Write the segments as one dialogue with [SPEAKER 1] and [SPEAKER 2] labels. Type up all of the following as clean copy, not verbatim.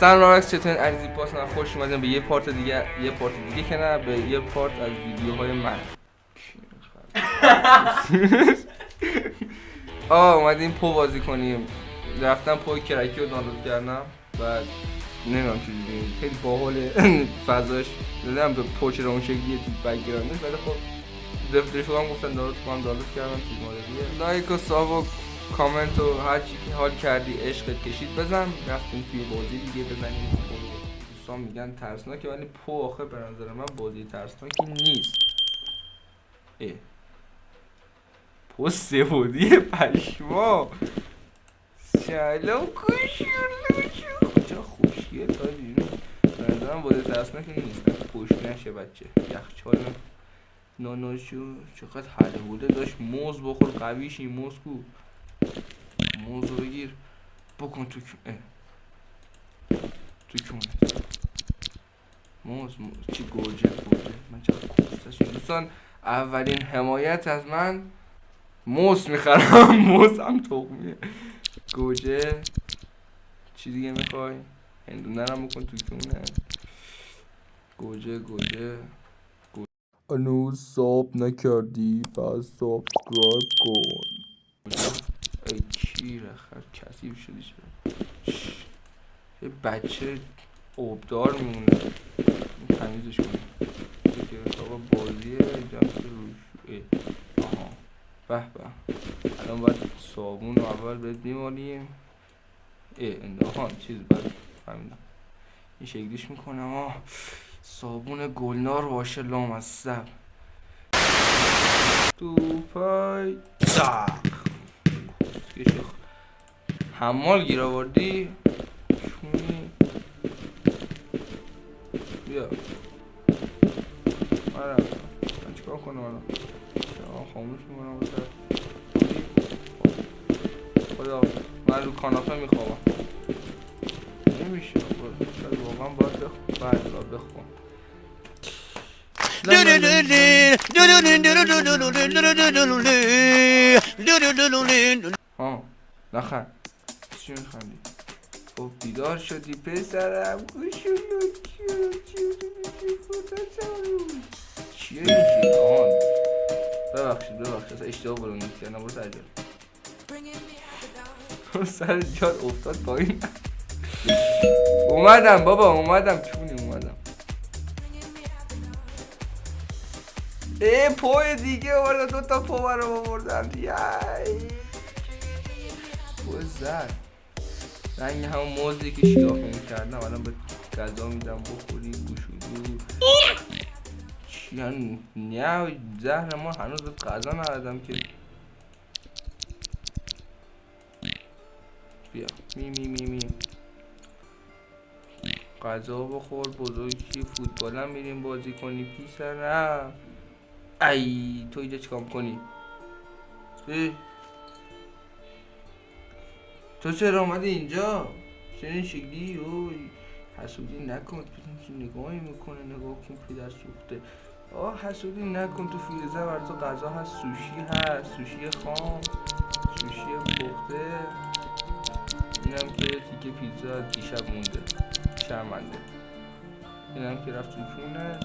[SPEAKER 1] سلام علیکم، چطورین عزیزی؟ باز من خوش اومدیم به یه پارت دیگه که نه، به یه پارت از ویدیوهای من. اومدیم پو بازی کنیم. رفتم پو کرکی رو دانلود کردم و نمیدونم چجوری، خیلی باحاله. فضاش نمیدونم به پوچ اون شکلیه تو بک‌گراندش، ولی خب رفیقام گفتن دانلود کردم تو مودیه. لایک و ساب و کامنت و هر چی که حال کردی عشقت کشید بزن. رفتیم توی بازی دیگه بزنیم. دوستان میگن ترسناکه، ولی پو آخه به نظر من بازی ترسناکی نیست. پو سهودی پشما. سلام کشورلوشو چه خوشیه تا بیرون. به نظر من بازی ترسناکی نیست. پوش نشه بچه. یخچال ناناشو چقدر حله بوده. داشت موز بخور قویش. این موز کو؟ موز رو بگیر بکن تو کونه. موز چی گوجه من چقدر کستش. دوستان اولین حمایت از من موز میخرم. موز هم تخمیه. گوجه چی دیگه میخوای؟ هندونه رو بکن تو کونه. گوجه هنوز ساب نکردی پس سابسکرایب کن. ای چی رخر کثیف شدی چرا؟ یه بچه آبدار میمونه. تمیزش کنیم. که آقا بازیه اینجا که روش. آها به به. الان باید صابون رو اول بهت میمالیم. انداخان چیز باید فهمیدم این شکلیش میکنم. صابون گلنار باشه لامصب تو پای زخ. حمال گیر آوردی چونی. بیا من چیکار کنم الان؟ خاموش میکنم بسر. خدا من رو کاناپه میخوابم. نمیشه شاید واقعا باید بخوام. نخند چی میخندی؟ خب بیدار شدی پسرم. گوشونو چیه این شیطان؟ ببخشید اصلا اشتباه بلند کردم. برو سر جاد. سر جاد افتاد پایین. اومدم بابا چونی اومدم. پای دیگه آوردم. دوتا پا برام آوردم. پو زد رنگ همون موزی که شیافه میکردم. الان به غذا میدم بخوری. گوشودو چی نه زهر ما هنوز به غذا ندادم که. بیا می غذا بخور. بزرگی فوتبال هم میریم بازی کنی پیسرم. ای تو اینجا چیکار میکنی؟ تو چرا اومدی اینجا؟ چرا این شکلی؟ اوی حسودی نکن. ببین نگاهی میکنه. نگاه کن پدر سوخته. حسودی نکن. تو فریزر برای تو غذا هست. سوشی هست. سوشی خام، سوشی پخته. اینم که تیکه پیتزا دیشب مونده. شرمنده. اینم که رفت تو کونه.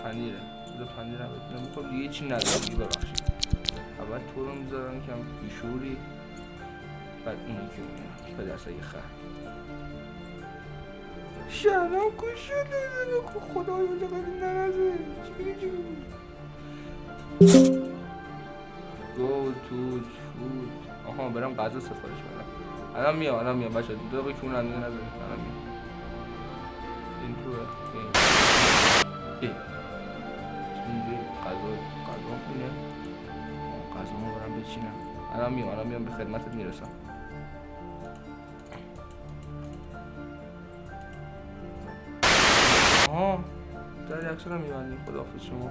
[SPEAKER 1] پنیره. بذار پنیرم بکنم میخوام دیگه چی ندارم. ببخشید اول تو رو میذارم کم بیشوری، بعد اونو که میگم پدر سگه خر. شرم کن شده. خدای اونجا قدیم نرزه. گو تو فود. آها برم غذا سفارش بدم. الان میام بچه. دو دقیقه که اون اندازه نزدیم. الان میام. این توه. اینجا غذا خونه. غذا ما برم بچینم. الان میام به خدمتت میرسم. در یکسر هم میبندیم. خداحافظ شما.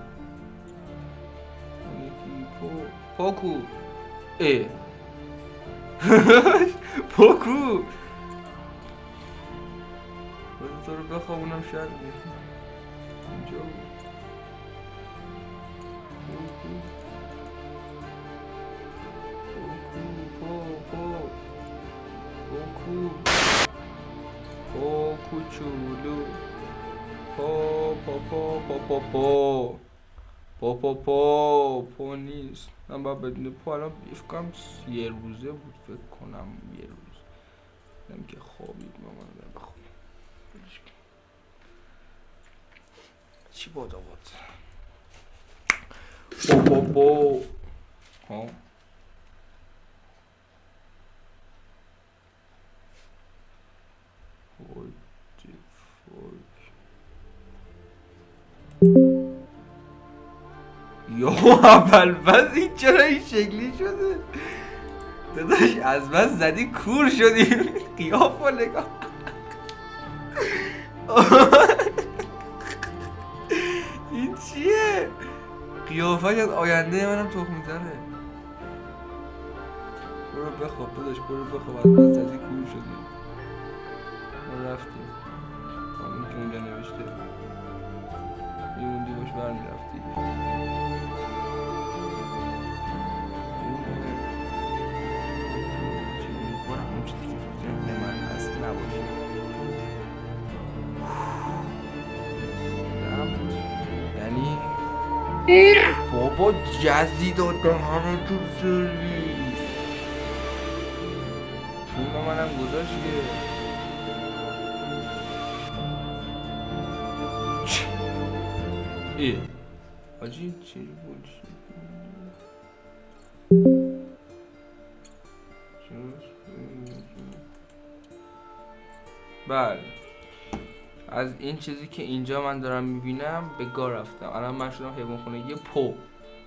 [SPEAKER 1] اون یکی پاکو. پاکو بذار تو رو بخوابونم. شاید اینجا پاکو پا کوچولو پا پا پا پا پا پا پا پا پا پا نیست. من باید بدون پا الان فکرم یه روزه بود، فکر کنم یه روز نمی که خوابید مامان رو بخونم چی باد آباد با با با ها یا اول بس این چرا این شکلی شده داداش؟ از بس زدی کور شدیم. قیافه نگاه این چیه؟ قیافه از آینده منم تخمی تره. برو بخواب داداش، برو بخواب، از بس زدی کور شدیم. ما رفتیم همین که اونجا نوشته میموندی باش برمیرفتی. بابا جزی داد دهنه تو سرویس، چون منم گذاشت که حاجی چی بود؟ بله از این چیزی که اینجا من دارم میبینم به گا رفتم. الان من شدم حیوان خونگی پو،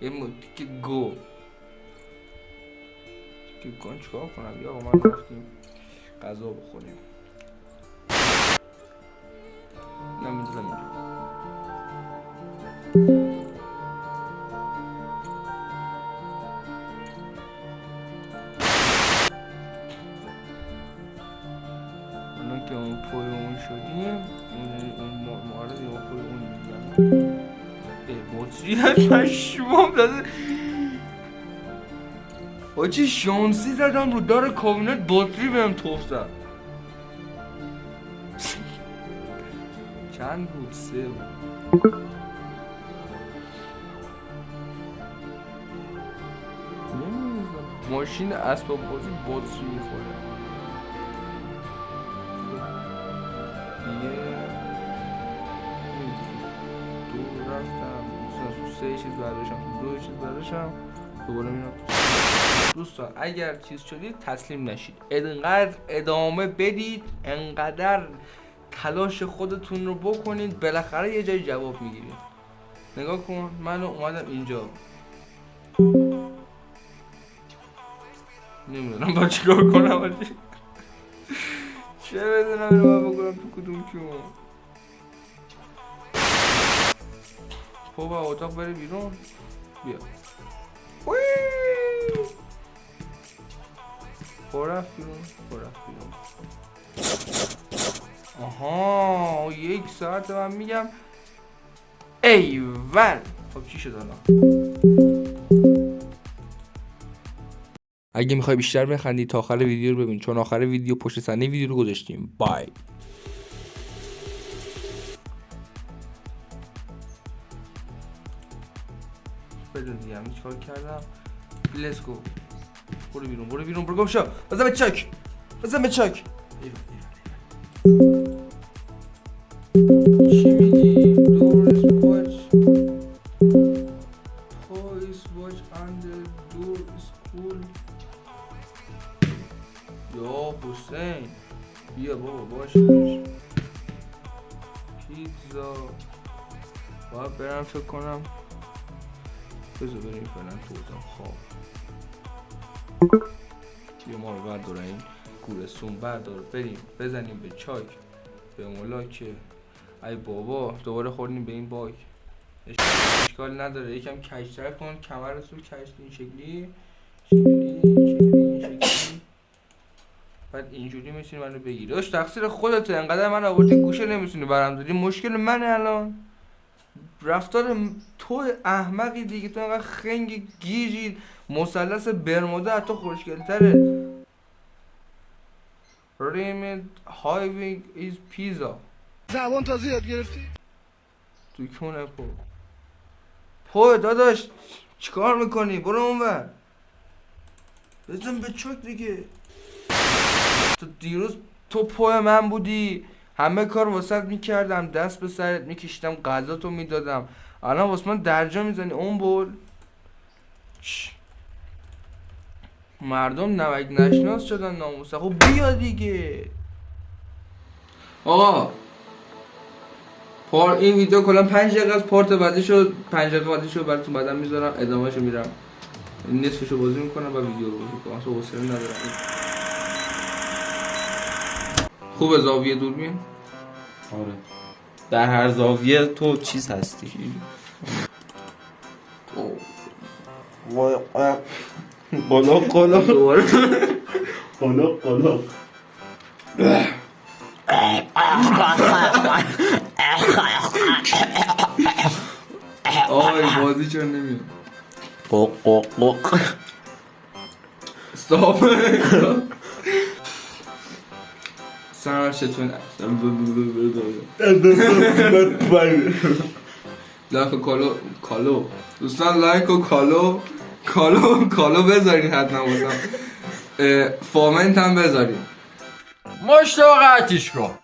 [SPEAKER 1] یه تیکه گو. تیکه گو چیکار کنم؟ یا من رفتیم غذا بخوریم. نمیدونم اینجا الان که اون پوی اون شدیم اون معارض یا پوی اون میدونم بطری هست پشمام داده. حاجی شانسی زدم رو دار کابینت بطری بهم توف زد. چند بود؟ 3 بود. ماشین اسباب بازی بطری میخوره دیگه. 2 رفتم 3 چیز برداشتم 2 چیز برداشتم دوباره میرم. دوستان اگر چیز شدید تسلیم نشید، انقدر ادامه بدید، انقدر تلاش خودتون رو بکنید، بالاخره یه جای جواب میگیرید. نگاه کن من اومدم اینجا، نمیدونم با چیکار کنم ولی چه بدونم اینو من بکنم تو کدوم کیون. خب اتاق بره بیرون بیا. رفت بیرون آها 1 ساعت من میگم ایول. خب چی شد الان؟ اگه میخوای بیشتر بخندی تا آخر ویدیو رو ببین، چون آخر ویدیو پشت صحنه ویدیو رو گذاشتیم. بای. بدون دیگه همین چیکار کردم. لیتس گو. برو بیرون گم شو. بزن به چاک. چی میگی؟ دورز واچ پویس واچ اندر دور اسکول. یا حسین بیا بابا باشه پیتزا باید برم فکر کنم. بذار بریم فعلا تو اتاق خواب. بیا ما رو بردار این گورستون بردار بریم بزنیم به چاک به ملاکه. ای بابا دوباره خوردیم به این باگ. اشکال نداره یکم کشتر کن کمرت رو کشت این شکلی بعد اینجوری میتونی منو بگیری. داش تقصیر خودته، انقدر من آوردی گوشه نمیتونی برام داری. مشکل منه الان. رفتار تو احمقی دیگه، تو انقدر خنگ گیجی. مثلث برمودا حتی خوشگل‌تره. ریم هایوینگ ایز پیزا.
[SPEAKER 2] زبان تازه یاد گرفتی؟
[SPEAKER 1] توی کونه پو داداش چیکار میکنی؟ برو اونور بزن به چک دیگه. تو دیروز تو پو من بودی، همه کار واسط میکردم، دست به سرت میکشیدم، غذا تو میدادم، الان واسه من درجا میزنی اون بول. مردم نمک نشناس شدن ناموسه. خب بیا دیگه آقا. این ویدیو کلا 5 دقیقه از پارت بعدی شد، 5 دقیقه بعدی شد براتون بعدم میذارم، ادامهشو میرم نصفشو بازی میکنم و ویدیو رو بازی میکنم. تو حوصله ندارم. خوبه زاویه دوربین؟
[SPEAKER 3] آره در هر زاویه تو چیز هستی. قلق قلق
[SPEAKER 1] دوباره
[SPEAKER 3] قلق قلق.
[SPEAKER 1] آقا این بازی چرا نمیاد؟
[SPEAKER 3] قق قق قق.
[SPEAKER 1] استاپ. سلام چطور؟ لایک و کالو دوستان، لایک و کالو بذارین حتما واسم. فامنت هم بذارین.
[SPEAKER 4] مشت و قطعش کن.